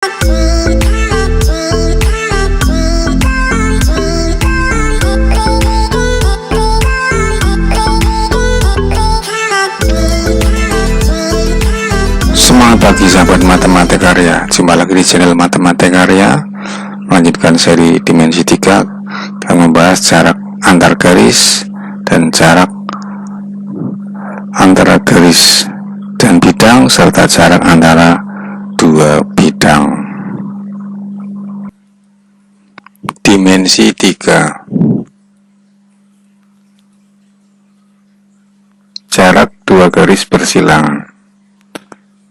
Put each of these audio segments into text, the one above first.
Semangat pagi sahabat Matematika, jumpa lagi di channel Matematika. Melanjutkan seri dimensi 3, yang membahas jarak antar garis dan jarak antara garis dan bidang serta jarak antara dua bidang. Dimensi 3, jarak dua garis bersilangan.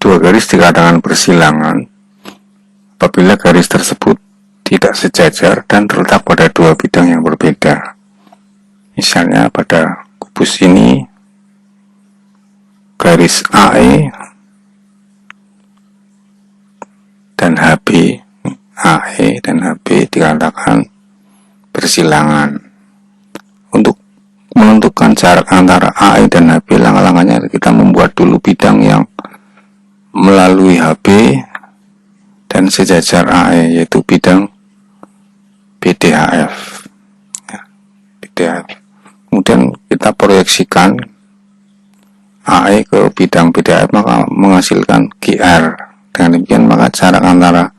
Dua garis dikatakan bersilangan apabila garis tersebut tidak sejajar dan terletak pada dua bidang yang berbeda. Misalnya pada kubus ini, garis AE dan HB, AE dan HB dikatakan bersilangan. Untuk menentukan jarak antara AE dan HB, langkah-langkahnya kita membuat dulu bidang yang melalui HB dan sejajar AE, yaitu bidang BDHF. BDHF. Kemudian kita proyeksikan AE ke bidang BDHF, maka menghasilkan GR. Dengan demikian maka jarak antara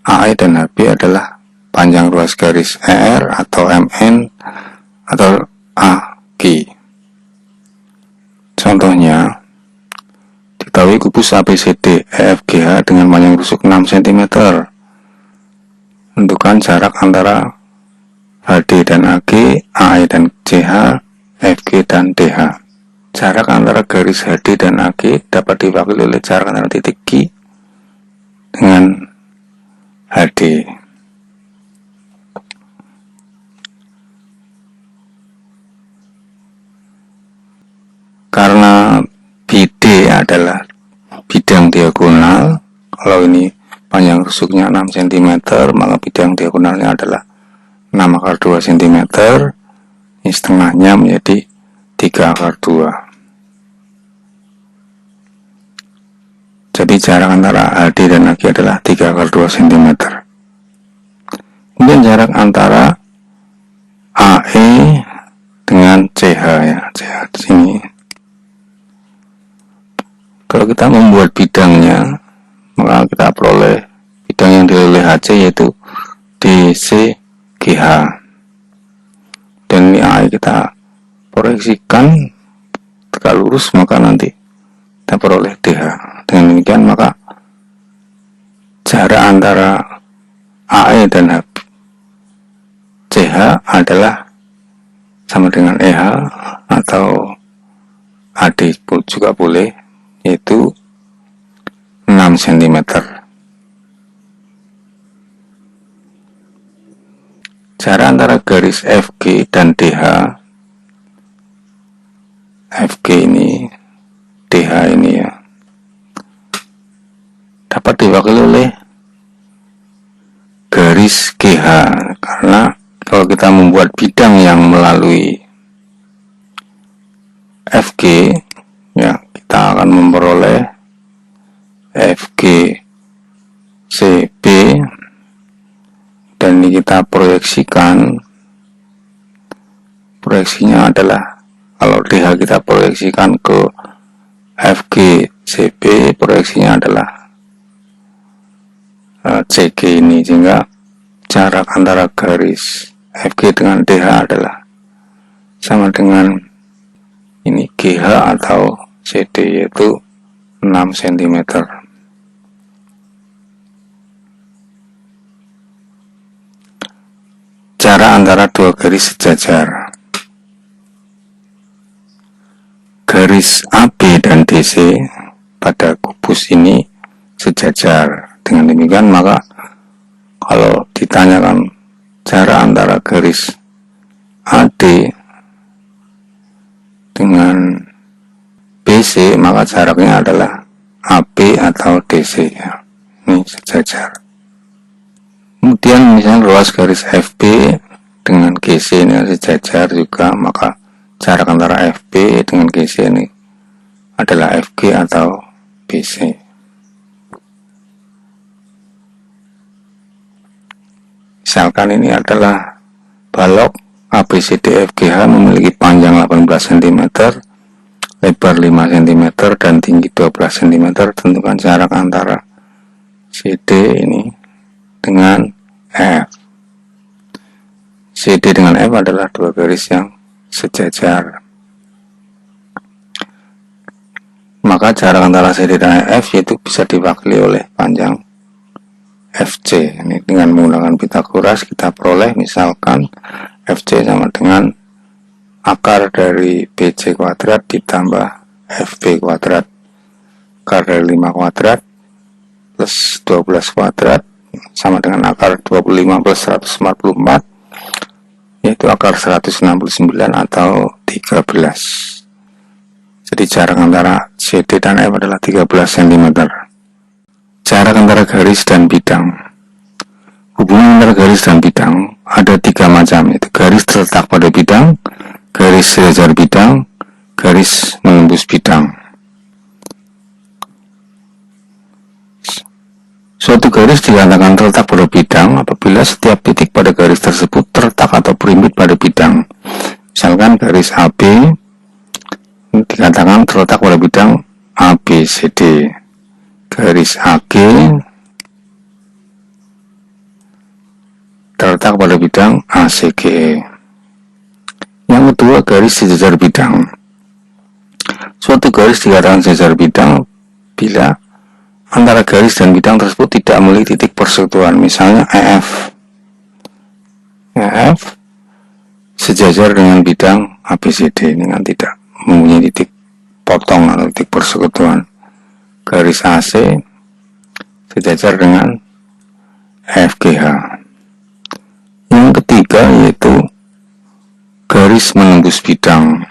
AE dan HB adalah panjang ruas garis ER atau MN atau AG. Contohnya, diketahui kubus ABCD EFGH dengan panjang rusuk 6 cm. Tentukan jarak antara HD dan AG, AE dan CH, FG dan DH. Jarak antara garis HD dan AG dapat diwakili oleh jarak antara titik Q dengan HD. Karena BD adalah bidang diagonal, kalau ini panjang rusuknya 6 cm, maka bidang diagonalnya adalah 6/2 cm. Ini setengahnya menjadi 3/2. Jadi jarak antara HD dan AG adalah 3/2 cm. Kemudian jarak antara AE dengan CH, ya, CH di sini. Kalau kita membuat bidangnya, maka kita peroleh bidang yang dilihat oleh HC, yaitu DCGH. Dan ini AE kita proyeksikan tegak lurus, maka nanti kita peroleh DH. Dengan demikian maka jarak antara AE dan CH adalah sama dengan EH atau AD juga boleh, yaitu 6 cm. Jarak antara garis FG dan DH, FG ini, DH ini, ya, dapat diwakili oleh garis GH, karena kalau kita membuat bidang yang melalui FG, ya, kita akan memperoleh FG CB, dan ini kita proyeksikan, proyeksinya adalah, kalau DH kita proyeksikan ke FG CB, proyeksinya adalah CG ini, sehingga jarak antara garis FG dengan DH adalah sama dengan ini GH atau CD, yaitu 6 cm. Jarak antara dua garis sejajar. Garis AB dan DC pada kubus ini sejajar. Dengan demikian maka kalau ditanyakan jarak antara garis AD dengan BC, maka jaraknya adalah AB atau DC, ya. Ini sejajar. Kemudian misalnya ruas garis FB dengan GC ini sejajar juga, maka jarak antara FB dengan GC ini adalah FG atau BC. Misalkan ini adalah balok ABCDFGH memiliki panjang 18 cm, lebar 5 cm, dan tinggi 12 cm. Tentukan jarak antara CD ini dengan F. CD dengan F adalah dua garis yang sejajar. Maka jarak antara CD dan F yaitu bisa diwakili oleh panjang FC. Ini dengan menggunakan Pythagoras kita peroleh misalkan FC sama dengan akar dari BC kuadrat ditambah FB kuadrat. Akar dari 5 kuadrat plus 12 kuadrat sama dengan akar 25 plus 144, yaitu akar 169 atau 13. Jadi jarak antara CD dan F adalah 13 cm. Jarak antara garis dan bidang. Hubungan antara garis dan bidang ada 3 macam, yaitu garis terletak pada bidang, garis sejajar bidang, garis menembus bidang. Suatu garis dikatakan terletak pada bidang apabila setiap titik pada garis tersebut terletak atau berimbit pada bidang. Misalkan garis AB dikatakan terletak pada bidang ABCD. Garis AG terletak pada bidang ACGE. Yang kedua, garis sejajar bidang. Suatu garis dikatakan sejajar bidang bila antara garis dan bidang tersebut tidak memiliki titik persekutuan, misalnya EF. EF sejajar dengan bidang ABCD dengan tidak mempunyai titik potong atau titik persekutuan. Garis AC sejajar dengan FGH. Yang ketiga yaitu garis menembus bidang.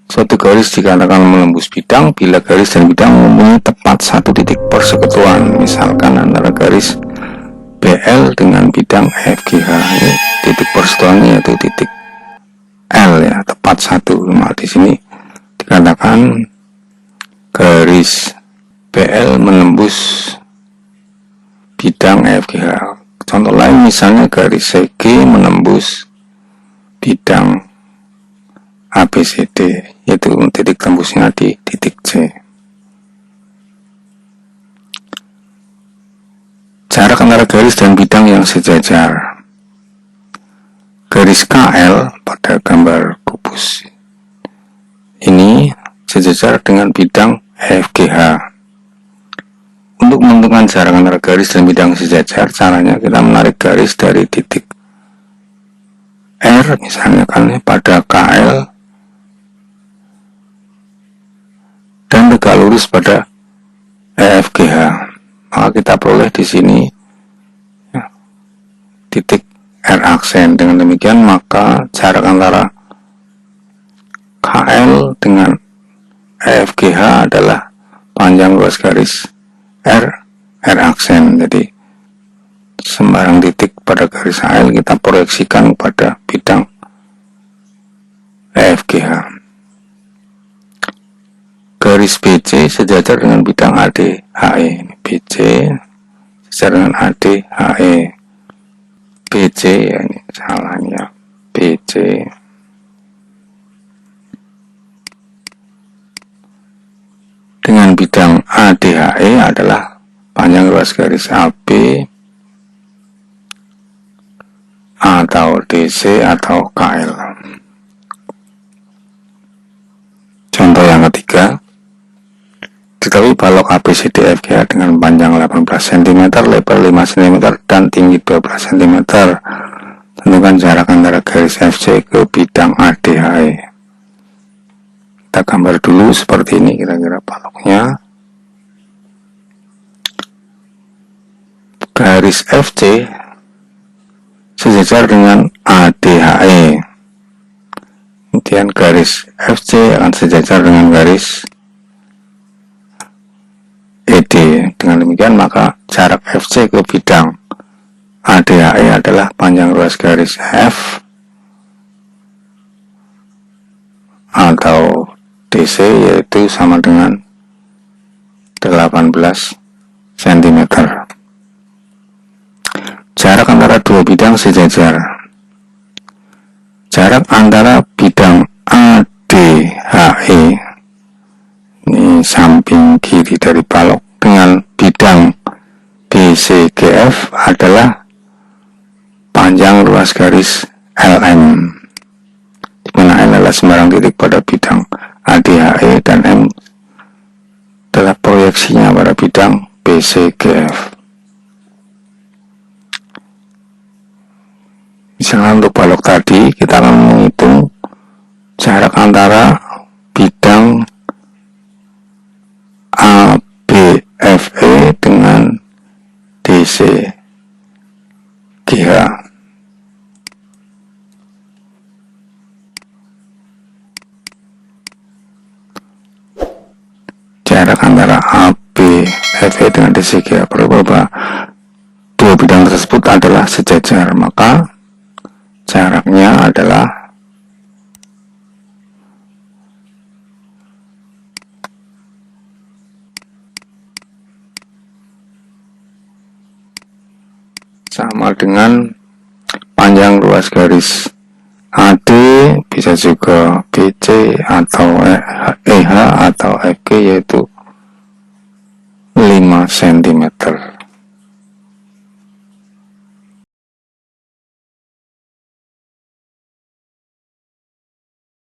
Suatu garis dikatakan menembus bidang bila garis dan bidang mempunyai tepat satu titik persekutuan, misalkan antara garis BL dengan bidang FGH. Ini titik persekutuannya yaitu titik L ya, tepat satu. Nah, di sini dikatakan garis BL menembus bidang FGH. Contoh lain misalnya garis CG menembus bidang ABCD, yaitu titik tembusnya di titik C. Jarak antara garis dan bidang yang sejajar. Garis KL pada gambar kubus ini sejajar dengan bidang FGH. Untuk menentukan jarak antara garis dan bidang sejajar, caranya kita menarik garis dari titik R, misalnya kan pada KL, dan tegak lurus pada EFGH. Maka kita peroleh di sini ya, titik R aksen. Dengan demikian maka jarak antara KL dengan EFGH adalah panjang luas garis R aksen. Jadi sembarang titik pada garis KL kita proyeksikan pada bidang EFGH. Garis BC sejajar dengan bidang ADHE. BC sejajar dengan ADHE. BC ya, ini salahnya BC dengan bidang ADHE adalah panjang luas garis AB atau DC atau KL. Contoh yang ketiga, diketahui balok ABCDFGH dengan panjang 18 cm, lebar 5 cm, dan tinggi 12 cm. Tentukan jarak antara garis FC ke bidang ADHE. Kita gambar dulu seperti ini kira-kira baloknya. Garis FC sejajar dengan ADHE. Kemudian garis FC akan sejajar dengan garis ED. Dengan demikian maka jarak FC ke bidang ADHE adalah panjang luas garis F atau DC, yaitu sama dengan 18 cm. Jarak dua bidang sejajar. Jarak antara bidang ADHE, ini samping kiri dari balok, dengan bidang BCGF adalah panjang ruas garis LM, di mana L adalah sembarang titik pada bidang ADHE dan M adalah proyeksinya pada bidang BCGF. Misalnya untuk balok tadi, kita akan menghitung jarak antara bidang ABFE dengan DCGH. Jarak antara ABFE dengan DCGH berapa? Dua bidang tersebut adalah sejajar, maka jaraknya adalah sama dengan panjang ruas garis AD, bisa juga BC atau EH atau FG, yaitu 5 cm.